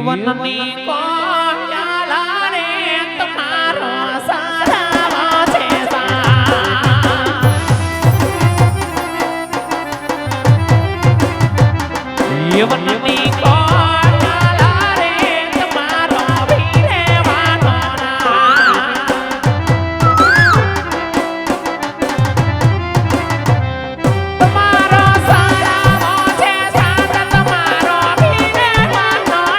વનની કોયાલા રે તમારો સારાવો છે વનની કોયાલા રે તમારો ભીરે વાનો તમારો સારાવો છે સાત તમારો ભીરે વાનો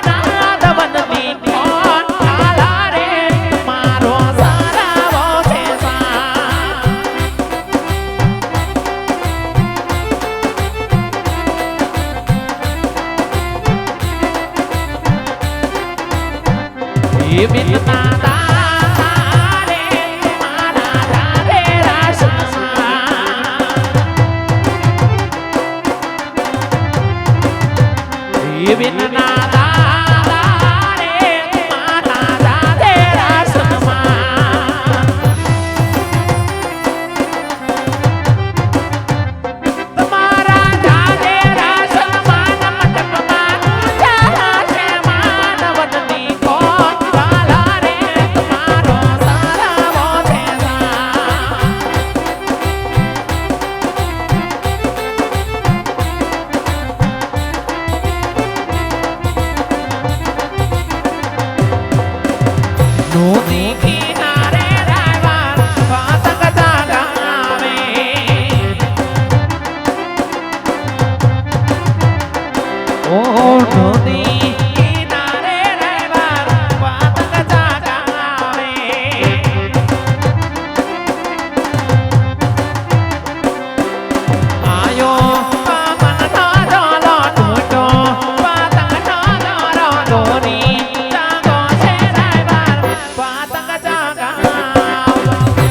વનની કોયાલા રે તમારો સારાવો છે મિલતા તારે મારા રાધે રાસમાં વિના તારે મારા રાધે રાસમાં તમારા રાધે રાસમાં મંડપમાં ઊંચા છે માનવની કોયાલા રે તમારો સારાવો છે નદી કિનારે રાયવાન વાતક જાગાવે ઓ નદી કિનારે રાયવાન વાતક જાગાવે આયો મન નો ટૂટો વાતક નો દોરી જાગો છે રાયવાન વાતક જાગાવે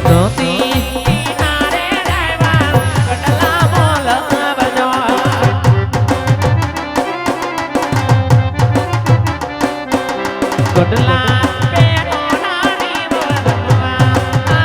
નદી કિનારે રાયવાન કટલા મોલ બજો કટલા પેરો નાની બોલવા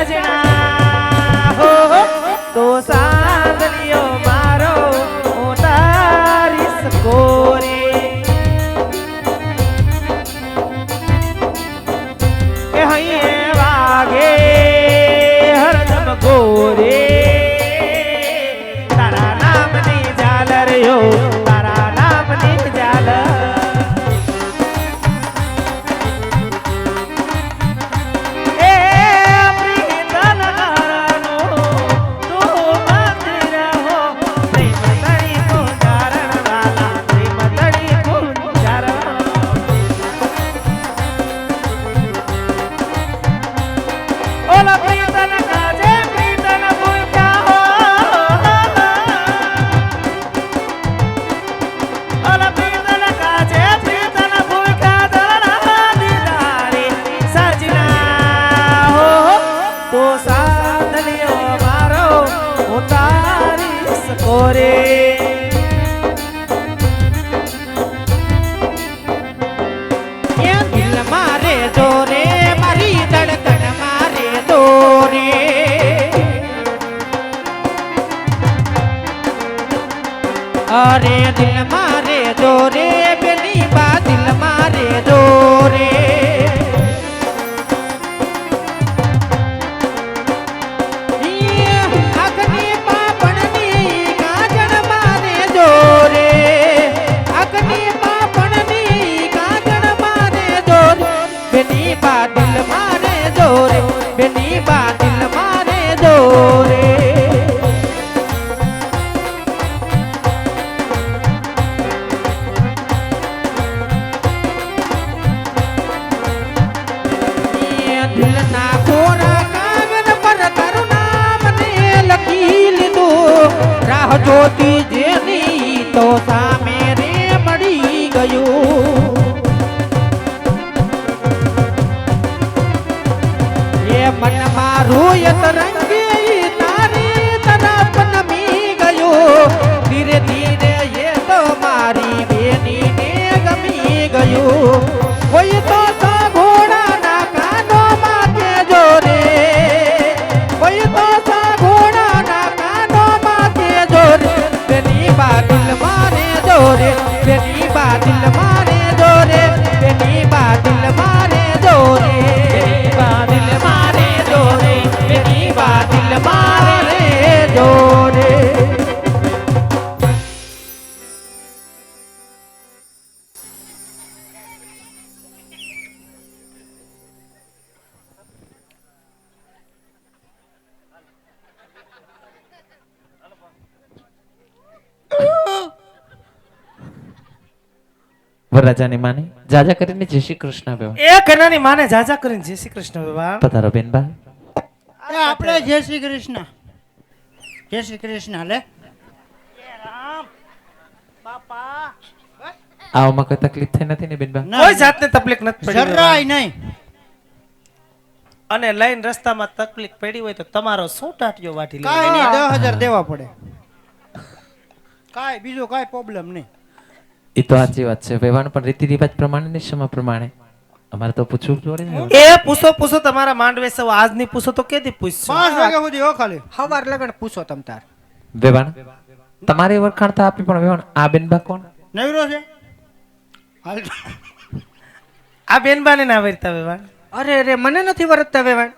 સજના હો તો સાંદલિયો મારો ઉતારીશ કોરે એ હૈયે વાગે હરદમ ગોરે તારા નામની ઝાલર યો તારા નામની ઝાલર अरे दिल मारे दो रे बेली बा दिल मारे दो रे अग्नि पापणनी गाजण मारे दो रे अग्नि पापणनी गाजण मारे दो रे बेली बा दिल मारे दो रे बेली बा दिल मारे दो रे જોતી જેની તો સામે રે મળી ગયું એ મન મારું તરંગે તારી તરફ નમી ગયું ધીરે ધીરે એ તો મારી બેની ને ગમી ગયું કોઈ તો ઘોડાના કાનો માં કેજો રે કોઈ તો ઘોડાના કાનો માં કેજો રે બેની બા દિલ મારે દોરે બેની બા દિલ મારે દોરે બેની બા દિલ મારે દોરે બેની બા દિલ મારે દોરે બેની બા દિલ મારે દોરે વરરાજાની માને જાજા કરીને જય શ્રી કૃષ્ણ બેવા એ કનાની માને જાજા કરીને જય શ્રી કૃષ્ણ બાબા પધારો બેનબા આપણે જય શ્રી કૃષ્ણ લે રામ બાપા આવમાં કોઈ તકલીફ થઈ નથી ને બેનબા કોઈ જાતની તકલીફ નથી પડી જરાય નહીં અને લાઈન રસ્તામાં તકલીફ પડી હોય તો તમારો શું ટાટિયો વાટી લે કાઈ નહીં 10,000 દેવા પડે કાઈ બીજો કાઈ પ્રોબ્લેમ નહીં એ તો સાચી વાત છે વ્યવહાર પણ રીતિ રિવાજ પ્રમાણે ને સમય પ્રમાણે અમારે તો પૂછવું જોડે ને એ પૂછો તમારા માંડવે સૌ આજ ની પૂછો તો કેદી પૂછશો 5 વાગ્યા સુધી હો ખાલી હવાર લગન પૂછો તમ તાર વ્યવહાર તમારે વરખાણ તો આપી પણ વ્યવહાર આ બેનબા કોણ નવરો છે હાલ આ બેનબાને ના વરતા વેવાણ અરે અરે મને નથી વરતતા વેવાણ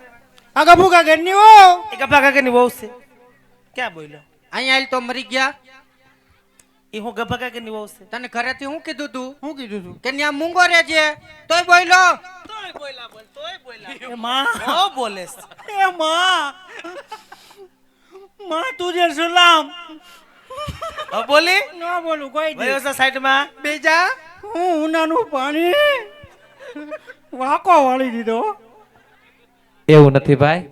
આ ગભુ કા ઘરની ઓ એ ગભા કાકાની વહુ છે ક્યાં બોલ્યો અહીંયા આલ તો મરી ગયા એ હું ગભા કાકાની વહુ છે તને ઘરેથી હું કીધું તું કે ન્યા મૂંગો રહેજે તોય બોલ્યો તોય બોલા એ માં ઓ બોલે એ માં તુજે સલામ ઓ બોલી ના બોલું કોઈ વયો છે સાઈડ માં બેજા હું ઉનાનું પાણી વાકો વાળી દીધો એવું નથી ભાઈ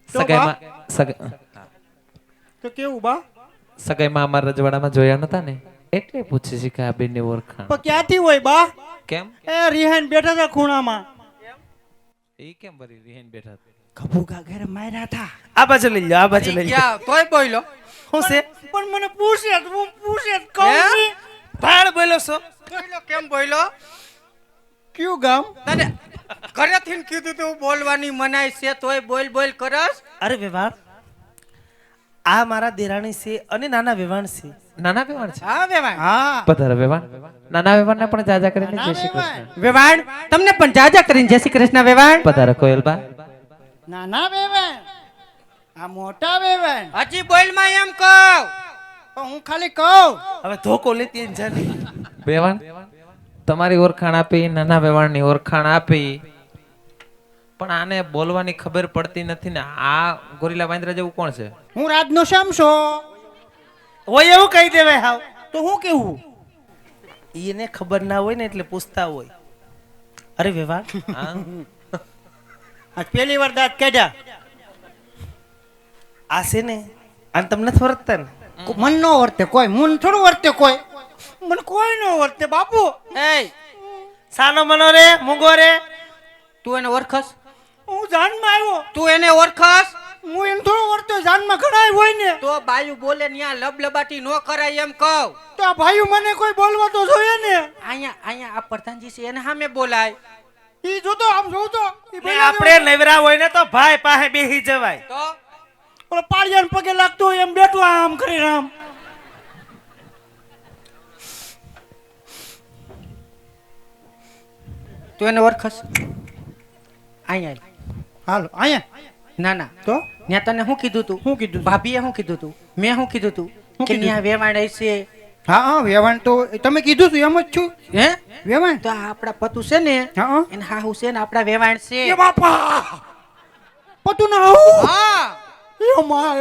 તો સગાઈમાં તો કેવું બા સગાઈમાં અમારા રજવાડામાં જોયા નતા ને એટલે પૂછે છે કે આ બેનની ઓળખાણ પણ ક્યાંથી હોય બા કેમ એ રિહાન બેઠા હતા ખૂણામાં એ કેમ ભરી રીહેન બેઠા કબૂકા ઘરે માર્યા હતા આ બાજુ લઈ લો આ બાજુ લઈ લો તોય બોલ્યો હું છે પણ મને પૂછે કહું ભાડ બોલો છો બોલ્યો કેમ બોલ્યો કયું ગામ તને ઘરેથી ને કીધું તું બોલવાની મનાઈ છે તોય બોલ બોલ કરસ. અરે વેવાણ આ મારા દેરાણી છે અને નાના વેવાણ છે. નાના વેવાણ છે. હા વેવાણ. હા પધારો વેવાણ. નાના વેવાણને પણ જાજા કરીને જય શ્રી કૃષ્ણ. વેવાણ તમને પણ જાજા કરીને જય શ્રી કૃષ્ણ વેવાણ. પધારો કોયલબા. નાના વેવાણ આ મોટા વેવાણ હજી બોલમાં એમ કહું. પણ હું ખાલી કહું હવે ધોકો લેતી આઈને જાને. વેવાણ તમારી ઓળખાણ આપી, નાના વેવાણની ઓળખાણ આપી, પણ આને બોલવાની ખબર પડતી નથી ને. આ ગોરીલા વાંદરા જેવું કોણ છે? હું રાજનો શામશો હોય એવું કહી દેવાય હાવ. તો હું કેવું એને ખબર ના હોય ને એટલે પૂછતા હોય. અરે વેવાણ હા? આજ પહેલી વાર દાંત કાઢ્યા આ છે ને આને તમને નથી વર્તતા ને. મન નો વર્તે કોઈ મન થોડું વર્તે કોઈ મને કોઈ નો વર્તે બાપુ એ સાનો મનો રે મૂંગો રે. તું એને ઓળખસ? હું જાનમાં આવ્યો તું એને ઓળખસ? હું એમ થોડું વર્તો જાનમાં ઘણાય હોય ને તો બાયું બોલે ન્યા લબલબાટી નો કરાય એમ કહું. તો આ ભાઈઓ મને કોઈ બોલવા તો જોઈએ ને અહીંયા આ પ્રધાનજી છે એને સામે બોલાય. ઈ જોતો આમ જોતો ઈ ને પેલા આપણે નવરા હોય ને તો ભાઈ પાસે બેહી જવાય. તો ઓલો પાળિયાને પગે લાગતો હોય એમ બેઠો આમ કરીને આમ તું એને ઓળખસ? અહીંયા હાલો અહીંયા ના ના તો ન્યા તને શું કીધું તું? શું કીધું તું? ભાભીએ શું કીધું તું? મેં શું કીધું તું? શું કે કીધું? ન્યા વેવાણ છે. હા હા વેવાણ તો તમે કીધું તું એમ જ છું હે વેવાણ તો આ આપણા પતુ છે ને હા એને હાહુ છે ને આપણા વેવાણ છે. એ બાપા પતું ના આવું હા એ માં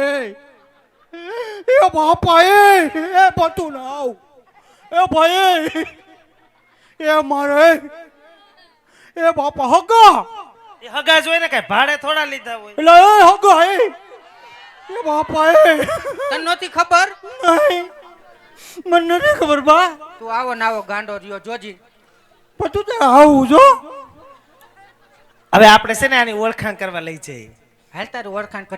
એ બાપા એ પતું ના આવું એ ભાઈ એ મારે એ બાપા હગા એ હગા જોઈ ને કઈ ભાડે થોડા લીધા હોય. એટલે એ હગા એ બાપા તને નહોતી ખબર? નહીં મને નથી ખબર બા તું આવો ને આવો ગાંડો રહ્યો જોજી. પતું તો આવું જો હવે આપણે છે ને આની ઓળખાણ કરવા લઈ જઈએ. હાલ તારી ઓળખાણ કર.